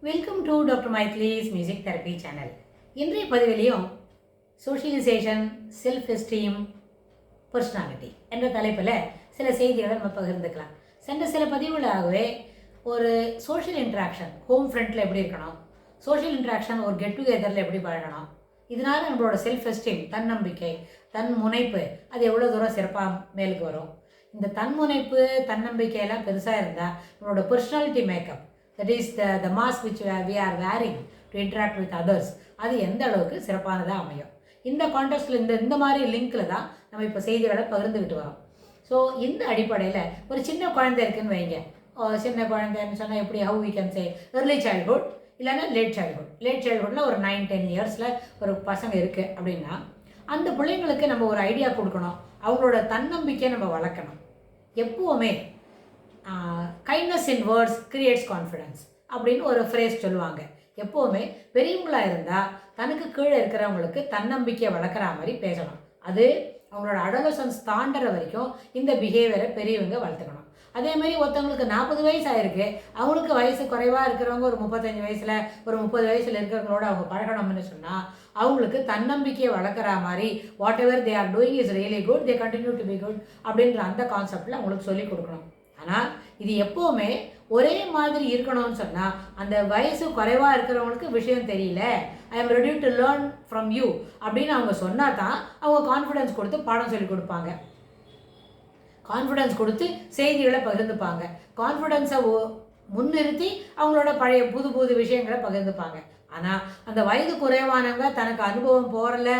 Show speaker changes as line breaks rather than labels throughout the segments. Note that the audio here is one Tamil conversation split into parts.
வெல்கம் டு டாக்டர் மைத்லிஸ் மியூசிக் தெரப்பி சேனல். இன்றைய பதிவிலையும் சோஷியலைசேஷன், செல்ஃப் எஸ்டீம், பர்சனாலிட்டி என்ற தலைப்பில் சில செய்திகளை நம்ம பகிர்ந்துக்கலாம். சென்ற சில பதிவுகளாகவே ஒரு சோஷியல் இன்ட்ராக்ஷன், ஹோம் ஃப்ரண்ட்டில் எப்படி இருக்கணும், சோஷியல் இன்ட்ராக்ஷன் ஒரு கெட் டுகெதரில் எப்படி பழகணும், இதனால் நம்மளோட செல்ஃப் எஸ்டீம், தன்னம்பிக்கை, தன் முனைப்பு அது எவ்வளோ தூரம் சிறப்பாக மேலுக்கு வரும். இந்த தன்முனைப்பு, தன்னம்பிக்கையெல்லாம் பெருசாக இருந்தால் நம்மளோட personality makeup, that is the mask which we are wearing to interact with others, அது எந்த அளவுக்கு சிறப்பானதாக அமையும். இந்த கான்டெக்ஸ்டில் இந்த மாதிரி லிங்க்கில் தான் நம்ம இப்போ செய்திகளை பகிர்ந்துக்கிட்டு வரோம். ஸோ இந்த அடிப்படையில் ஒரு சின்ன குழந்தை இருக்குதுன்னு வைங்க. சின்ன குழந்தைன்னு சொன்னால் எப்படி, how we can say early childhood இல்லைன்னா லேட் சைல்ட்ஹுட்டில் ஒரு 9-10 இயர்ஸில் ஒரு பசங்க இருக்குது அப்படின்னா அந்த பிள்ளைங்களுக்கு நம்ம ஒரு ஐடியா கொடுக்கணும். அவங்களோட தன்னம்பிக்கையை நம்ம வளர்க்கணும். எப்போவுமே கைண்ட்னஸ் இன் வேர்ட்ஸ் கிரியேட்ஸ் கான்ஃபிடென்ஸ் அப்படின்னு ஒரு ஃப்ரேஸ் சொல்லுவாங்க. எப்போவுமே பெரியவங்களாக இருந்தால் தனக்கு கீழே இருக்கிறவங்களுக்கு தன்னம்பிக்கையை வளர்க்குற மாதிரி பேசணும். அது அவங்களோட அடலசன்ஸ் தாண்டுற வரைக்கும் இந்த பிஹேவியரை பெரியவங்க வளர்த்துக்கணும். அதேமாதிரி ஒருத்தவங்களுக்கு 40 வயசு ஆயிருக்கு, அவங்களுக்கு வயசு குறைவாக இருக்கிறவங்க ஒரு 35 வயசில் ஒரு 30 வயசில் இருக்கிறவங்களோட அவங்க பழகணும்னு சொன்னால் அவங்களுக்கு தன்னம்பிக்கையை வளர்க்குற மாதிரி what ever they are doing is really good, they continue to be good அப்படின்ற அந்த கான்செப்டில் அவங்களுக்கு சொல்லிக் கொடுக்கணும். ஆனால் இது எப்போவுமே ஒரே மாதிரி இருக்கணும்னு சொன்னால் அந்த வயசு குறைவாக இருக்கிறவங்களுக்கு விஷயம் தெரியல, I am ready to learn from you அப்படின்னு அவங்க சொன்னால் தான் அவங்க கான்ஃபிடென்ஸ் கொடுத்து பாடம் சொல்லி கொடுப்பாங்க, கான்ஃபிடென்ஸ் கொடுத்து செய்திகளை பகிர்ந்துப்பாங்க, கான்ஃபிடென்ஸை முன்னிறுத்தி அவங்களோட பழைய புது விஷயங்களை பகிர்ந்துப்பாங்க. ஆனால் அந்த வயது குறைவானவங்க தனக்கு அனுபவம் போகல,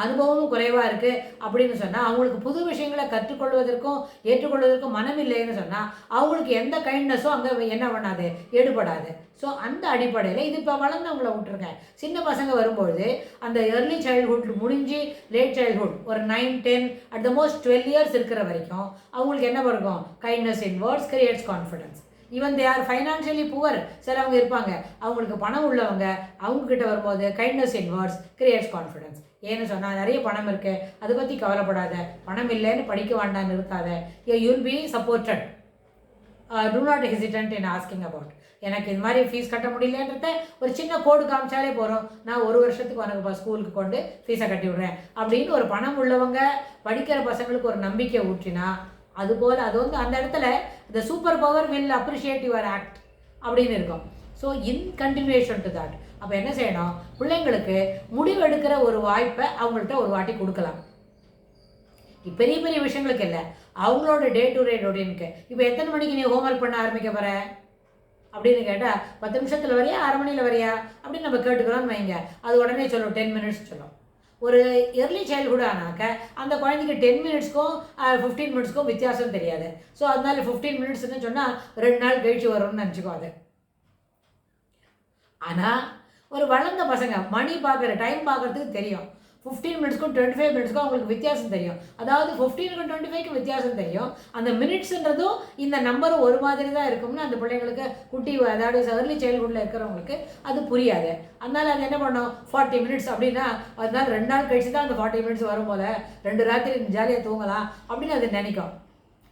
அனுபவமும் குறைவாக இருக்குது அப்படின்னு சொன்னால் அவங்களுக்கு புது விஷயங்களை கற்றுக்கொள்வதற்கும் ஏற்றுக்கொள்வதற்கும் மனம் இல்லைன்னு சொன்னால் அவங்களுக்கு எந்த கைண்ட்னஸும் அங்கே என்ன பண்ணாது, ஈடுபடாது. ஸோ அந்த அடிப்படையில் இது இப்போ வளர்ந்தவங்கள விட்டுருங்க. சின்ன பசங்க வரும்பொழுது அந்த ஏர்லி சைல்ட்ஹுட் முடிஞ்சு லேட் சைல்ட்ஹுட் ஒரு 9-10 அட் த மோஸ்ட் 12 இயர்ஸ் இருக்கிற வரைக்கும் அவங்களுக்கு என்ன பண்ணும், kindness in words creates confidence. Even they are financially poor, சிலவங்க இருப்பாங்க அவங்களுக்கு பணம் உள்ளவங்க, அவங்கக்கிட்ட வரும்போது கைண்ட்னஸ் இன் வேர்ட்ஸ் கிரியேட்ஸ் கான்ஃபிடென்ஸ். ஏன்னு சொன்னால் நிறைய பணம் இருக்குது, அதை பற்றி கவலைப்படாத, பணம் இல்லைன்னு படிக்க வேண்டான்னு இருக்காத, you'll be supported, do not hesitant in asking about. எனக்கு இது மாதிரி ஃபீஸ் கட்ட முடியலன்றத ஒரு சின்ன கோடு காமிச்சாலே போகிறோம், நான் 1 வருஷத்துக்கு உனக்கு ஸ்கூலுக்கு கொண்டு ஃபீஸை கட்டி விடுறேன் அப்படின்னு ஒரு பணம் உள்ளவங்க படிக்கிற பசங்களுக்கு ஒரு நம்பிக்கை ஊற்றினா அதுபோல் அது அந்த இடத்துல த super power will appreciate your act அப்படின்னு இருக்கும். So in continuation to that அப்போ என்ன செய்யணும், பிள்ளைங்களுக்கு முடிவெடுக்கிற ஒரு வாய்ப்பை அவங்கள்ட்ட ஒரு வாட்டி கொடுக்கலாம். பெரிய பெரிய விஷயங்களுக்கு இல்லை, அவங்களோட டே டு டே ரொட்டீனுக்கு. இப்போ எத்தனை மணிக்கு நீ ஹோம்ஒர்க் பண்ண ஆரம்பிக்க போகிற அப்படின்னு கேட்டால் 10 நிமிஷத்தில் வரியா, 1/2 மணியில் வரியா அப்படின்னு நம்ம கேட்டுக்கிறோம்னு வைங்க. அது உடனே சொல்லும் 10 மினிட்ஸ் சொல்லும். ஒரு எர்லி சைல்ட்ஹுட் ஆனாக்க அந்த குழந்தைக்கு 10 மினிட்ஸ்க்கும் 15 மினிட்ஸ்க்கும் வித்தியாசம் தெரியாது. ஸோ அதனால 15 மினிட்ஸ்ன்னு சொன்னால் 2 நாள் கழிச்சு வரும்னு நினச்சிக்கோ. அது ஆனால் ஒரு வளர்ந்த பசங்க மணி பார்க்குற டைம் பார்க்குறதுக்கு தெரியும். 15 மினிட்ஸ்க்கும் 25 மினிட்ஸ்க்கும் அவங்களுக்கு வித்தியாசம் தெரியும். அதாவது 15க்கும் 25க்கும் வித்தியாசம் தெரியும். அந்த மினிட்ஸுன்றதும் இந்த நம்பரும் ஒரு மாதிரி தான் இருக்கும்னு அந்த பிள்ளைங்களுக்கு குட்டி, அதாவது ஏர்லி சைல்ட்ஹுட்டில் இருக்கிறவங்களுக்கு அது புரியாது. அதனால் அது என்ன பண்ணோம், 40 மினிட்ஸ் அப்படின்னா அதனால 2 நாள் கழிச்சு தான் அந்த 40 மினிட்ஸ் வரும் போல் 2 ராத்திரி ஜாலியாக தூங்கலாம் அப்படின்னு அது நினைக்கும்.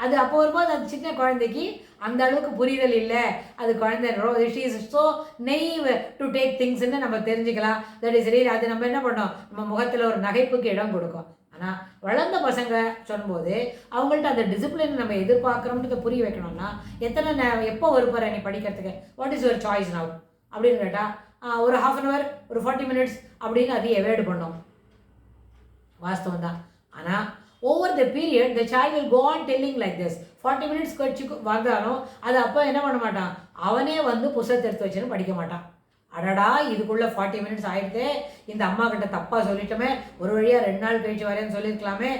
அது அப்போ வரும்போது அது சின்ன குழந்தைக்கு அந்த அளவுக்கு புரிதல் இல்லை. அது குழந்தை she is so naive to take திங்ஸ்ன்னு நம்ம தெரிஞ்சுக்கலாம். That is real. அது நம்ம என்ன பண்ணோம், நம்ம முகத்தில் ஒரு நகைப்புக்கு இடம் கொடுக்கும். ஆனால் வளர்ந்த பசங்க சொல்லும்போது அவங்கள்ட்ட அந்த டிசிப்ளின் நம்ம எதிர்பார்க்குறோம்ன்றதை புரிய வைக்கணும்னா எப்போ வருப்பார் நீ படிக்கிறதுக்கு, what is your choice now அப்படின்னு கேட்டால் ஒரு 1/2 hour ஒரு 40 மினிட்ஸ் அப்படின்னு அது எவேர்டு பண்ணோம். வாஸ்தவம் தான். ஆனால் over the period the child will go on telling like this. 40 minutes கழிச்சு வந்தாலும் அது அப்போ என்ன பண்ண மாட்டான், அவனே புஸ்தகத்தை எடுத்து வச்சுன்னு படிக்க மாட்டான். அடடா இதுக்குள்ளே 40 மினிட்ஸ் ஆகிடுதே, இந்த அம்மா கிட்ட தப்பாக சொல்லிட்டோமே, ஒரு வழியாக 2 நாள் கழிச்சு வரேன்னு சொல்லியிருக்கலாமே,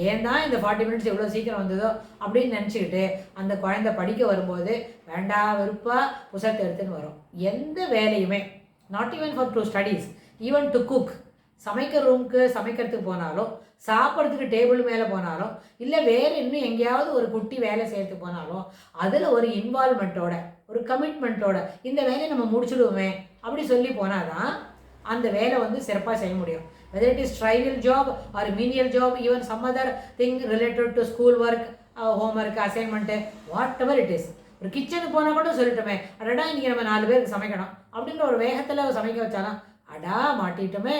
ஏன் தான் இந்த 40 மினிட்ஸ் இவ்வளோ சீக்கிரம் வந்ததோ அப்படின்னு நினச்சிக்கிட்டு அந்த குழந்தை படிக்க வரும்போது வேண்டா வெறுப்பாக புஸ்தகத்தை எடுத்துன்னு வரும். எந்த வேலையுமே, not even for to studies, even to cook, சமைக்கிற ரூமுக்கு சமைக்கிறதுக்கு போனாலும், சாப்பிட்றதுக்கு டேபிள் மேலே போனாலும், இல்லை வேறு இன்னும் எங்கேயாவது ஒரு குட்டி வேலை செய்யறதுக்கு போனாலும் அதில் ஒரு இன்வால்மெண்ட்டோட, ஒரு கமிட்மெண்ட்டோட இந்த வேலையை நம்ம முடிச்சுடுவோமே அப்படி சொல்லி போனால் தான் அந்த வேலை சிறப்பாக செய்ய முடியும். Whether it is trivial job or menial job, even some other thing related to school work, home work, assignment, whatever it is, ஒரு கிச்சனுக்கு போனால் கூட சொல்லிட்டோமே, அடடா இன்றைக்கி நம்ம 4 பேருக்கு சமைக்கணும் அப்படின்ற ஒரு வேகத்தில் சமைக்க வச்சாலும் அடா மாட்டிட்டோமே,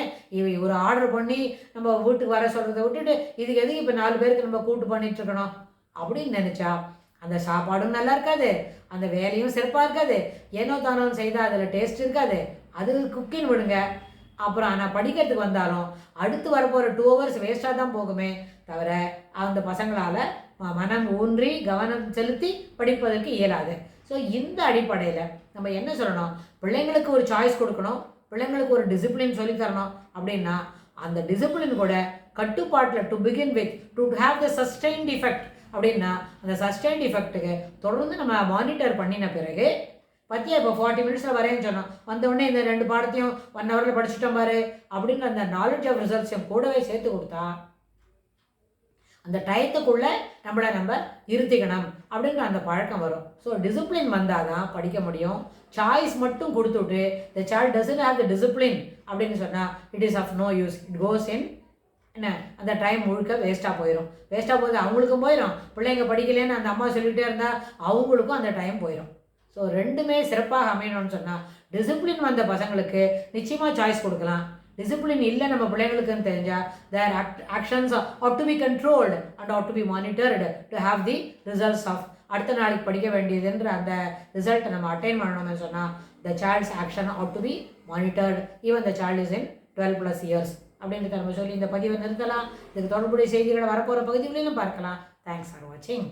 ஒரு ஆர்டர் பண்ணி நம்ம வீட்டுக்கு வர சொல்கிறத விட்டுட்டு இதுக்கு எதுக்கு இப்போ 4 பேருக்கு நம்ம கூட்டு பண்ணிட்டு இருக்கணும் அப்படின்னு நினச்சா அந்த சாப்பாடும் நல்லா இருக்காது, அந்த வேலையும் சிறப்பாக இருக்காது, ஏனோ தானோ செய்தால் அதில் டேஸ்ட் இருக்காது. அது குக்கின்னு விடுங்க. அப்புறம் ஆனால் படிக்கிறதுக்கு வந்தாலும் அடுத்து வரப்போகிற 2 hours வேஸ்ட்டாக தான் போகுமே தவிர அந்த பசங்களால் மனம் ஊன்றி கவனம் செலுத்தி படிப்பதற்கு இயலாது. ஸோ இந்த அடிப்படையில் நம்ம என்ன சொல்லணும், பிள்ளைங்களுக்கு ஒரு சாய்ஸ் கொடுக்கணும், பிள்ளைங்களுக்கு ஒரு டிசிப்ளின் சொல்லித்தரணும். அப்படின்னா அந்த டிசிப்ளின் கூட கட்டுப்பாட்டில் to begin with to have the sustained effect. அப்படின்னா அந்த சஸ்டெயின்ட் இஃபெக்ட்டுக்கு தொடர்ந்து நம்ம மானிட்டர் பண்ணின பிறகு பற்றியா இப்போ 40 minutesல வரேன்னு சொன்னோம், வந்தவுடனே இந்த 2 பாடத்தையும் 1 hourல படிச்சுட்டோம் பாரு அப்படின்ற அந்த நாலேஜ் ஆஃப் ரிசல்ட்ஸையும் கூடவே சேர்த்து கொடுத்தா அந்த டயத்துக்குள்ளே நம்ம இருத்திக்கணும் அப்படின்ற அந்த பழக்கம் வரும். ஸோ டிசிப்ளின் வந்தால் தான் படிக்க முடியும். சாய்ஸ் மட்டும் கொடுத்துட்டு the child doesn't have the discipline அப்படின்னு சொன்னால் it is of no use. It goes in என்ன அந்த டைம் முழுக்க வேஸ்ட்டாக போயிடும். வேஸ்ட்டாக போகுது, அவங்களுக்கும் போயிடும். பிள்ளைங்க படிக்கலேன்னு அந்த அம்மா சொல்லிகிட்டே இருந்தால் அவங்களுக்கும் அந்த டைம் போயிடும். ஸோ ரெண்டுமே சிறப்பாக அமையணும்னு சொன்னால் டிசிப்ளின் வந்த பசங்களுக்கு நிச்சயமாக சாய்ஸ் கொடுக்கலாம். டிசிப்ளின் இல்லை நம்ம பிள்ளைங்களுக்குன்னு தெரிஞ்சால் their actions are to be controlled and are to be monitored to have the results of அடுத்த நாளைக்கு படிக்க வேண்டியதுன்ற அந்த ரிசல்ட்டை நம்ம அட்டைன் பண்ணணும்னு சொன்னால் the child's action are to be monitored even the child is in 12+ years அப்படின்றத நம்ம சொல்லி இந்த பதிவை நிறுத்தலாம். இதுக்கு தொடர்புடைய செய்திகளை வரப்போகிற பகுதிகளிலும் பார்க்கலாம். தேங்க்ஸ் ஃபார் வாட்சிங்.